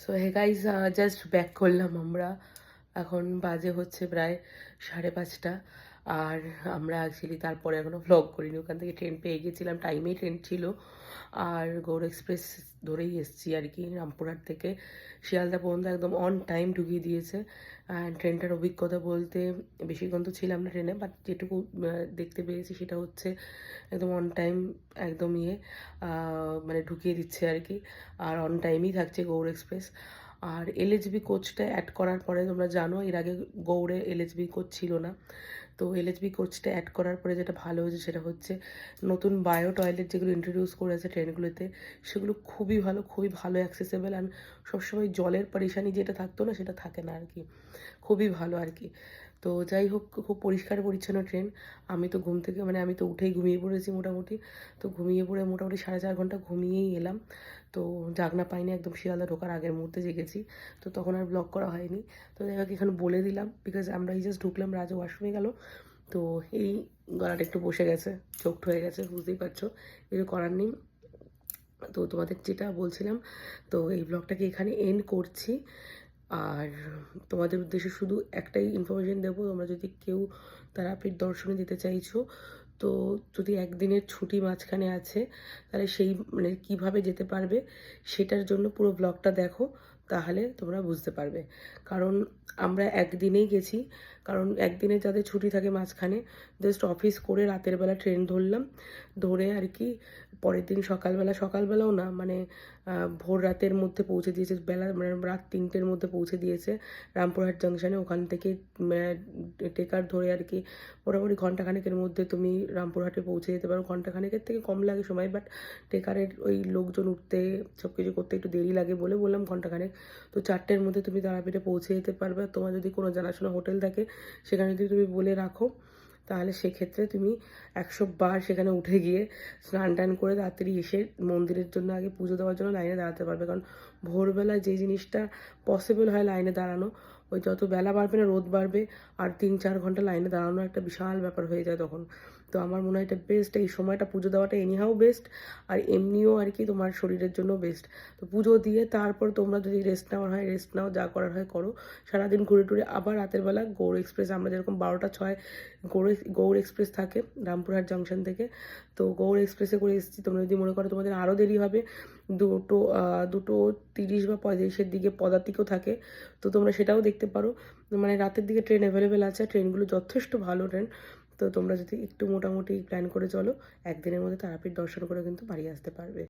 So hey guys, just back করলাম আমরা। এখন বাজে হচ্ছে প্রায় 5:30। আর আমরা অ্যাকচুয়ালি তারপরে এখনও ভ্লগ করিনি, ওখান থেকে ট্রেন পেয়ে গিয়েছিলাম, টাইমেই ট্রেন ছিল। আর গৌড় এক্সপ্রেস ধরেই এসেছি আর কি, রামপুরহাট থেকে শিয়ালদা পর্যন্ত একদম অন টাইম ঢুকিয়ে দিয়েছে। অ্যান্ড ট্রেনটার অভিজ্ঞতা বলতে বেশিক্ষণ তো ছিলাম না ট্রেনে, বাট যেটুকু দেখতে পেয়েছি সেটা হচ্ছে একদম অন টাইম, একদম মানে ঢুকিয়ে দিচ্ছে আর কি। আর অন টাইমই থাকছে গৌড় এক্সপ্রেস। আর এলএচবি কোচটা অ্যাড করার পরে, তোমরা জানো এর আগে গৌড়ে এলএচবি কোচ ছিল না, তো এলএচবি কোচটা অ্যাড করার পরে যেটা ভালো হয়েছে সেটা হচ্ছে নতুন বায়ো টয়লেট যেগুলো ইন্ট্রোডিউস করেছে ট্রেনগুলোতে, সেগুলো খুবই ভালো, খুবই ভালো অ্যাক্সেসেবল। অ্যান্ড সবসময় জলের পরেশানি যেটা থাকতো না সেটা থাকে না আর কি, খুবই ভালো আর কি। তো যাই হোক, খুব পরিষ্কার পরিচ্ছন্ন ট্রেন। আমি তো ঘুম থেকে আমি তো উঠেই ঘুমিয়ে পড়েছি মোটামুটি। তো ঘুমিয়ে পড়ে মোটামুটি 4.5 ঘন্টা ঘুমিয়েই এলাম। তো জাগনা পাইনি, একদম শিয়ালদা ঢোকার আগের মুহূর্তে জেগেছি। তো তখন আর ব্লগ করা হয়নি। তো যাই হোক, এখানে বলে দিলাম বিকজ আমরা এই জাস্ট ঢুকলাম, রাজা ওয়াশরুমে গেল। তো এই গলাটা একটু বসে গেছে, চোখট হয়ে গেছে, বুঝতেই পারছো, কিছু করার নেই। তো তোমাদের যেটা বলছিলাম, তো এই ব্লগটাকে এখানে এন্ড করছি। আর তোমাদের উদ্দেশ্যে শুধু একটাই ইনফরমেশন দেবো, তোমরা যদি কেউ তারাপীঠ দর্শনে যেতে চাইছো, তো যদি একদিনের ছুটি মাঝখানে আছে, তাহলে সেই মানে কীভাবে যেতে পারবে সেটার জন্য পুরো ব্লগটা দেখো, তাহলে তোমরা বুঝতে পারবে। কারণ আমরা একদিনেই গেছি, কারণ একদিনে যাদের ছুটি থাকে মাঝখানে, জাস্ট অফিস করে রাতের বেলা ট্রেন ধরলাম, ধরে আর কি পরের দিন সকালবেলাও না, মানে ভোর রাতের মধ্যে পৌঁছে দিয়েছে, মানে রাত 3টের মধ্যে পৌঁছে দিয়েছে রামপুরহাট জাংশনে। ওখান থেকে টেকার ধরে আর কি মোটামুটি ঘন্টাখানেকের মধ্যে তুমি রামপুরহাটে পৌঁছে যেতে পারো। ঘন্টাখানেকের থেকে কম লাগে সময়, বাট টেকারের ওই লোকজন উঠতে সব কিছু করতে একটু দেরি লাগে বলে বললাম ঘন্টাখানেক। তো 4টের মধ্যে তুমি তারাপীঠে পৌঁছে যেতে পারবে। তোমার যদি কোনো জানাশোনা হোটেল থাকে, সেখানে যদি তুমি বলে রাখো, তাহলে সেক্ষেত্রে তুমি 100 বার সেখানে উঠে গিয়ে স্নান টান করে তাড়াতাড়ি এসে মন্দিরের জন্য আগে পুজো দেওয়ার জন্য লাইনে দাঁড়াতে পারবে। কারণ ভোরবেলায় যে জিনিসটা পসিবল হয় লাইনে দাঁড়ানো, ওই যত বেলা বাড়বে না রোদ বাড়বে, আর 3-4 ঘন্টা লাইনে দাঁড়ানো একটা বিশাল ব্যাপার হয়ে যায় তখন। তো আমার মনে হয় এটা বেস্ট, এই সময়টা পুজো দেওয়াটা এনিহাও বেস্ট, আর এমনিও আর কি তোমার শরীরের জন্য বেস্ট। তো পুজো দিয়ে তারপর তোমরা যদি রেস্ট নেওয়ার হয় রেস্ট নাও, যা করার হয় করো। সারাদিন ঘুরে টুরে আবার রাতের বেলা গৌড় এক্সপ্রেস, আমরা যেরকম 12টা 6 গৌড় এক্সপ্রেস থাকে রামপুরহাট জাংশন থেকে, তো গৌড় এক্সপ্রেসে করে এসেছি। তোমরা যদি মনে করো তোমাদের আরও দেরি হবে, 2:30 বা 35-এর দিকে পদাতিকও থাকে, তো তোমরা সেটাও দেখতে পারো। মানে রাতের দিকে ট্রেন অ্যাভেলেবেল আছে, ট্রেনগুলো যথেষ্ট ভালো ট্রেন। তো তোমরা যদি একটু মোটামুটি প্ল্যান করে চলো, একদিনের মধ্যে তারাপীঠ দর্শন করে কিন্তু বাড়ি আসতে পারবে।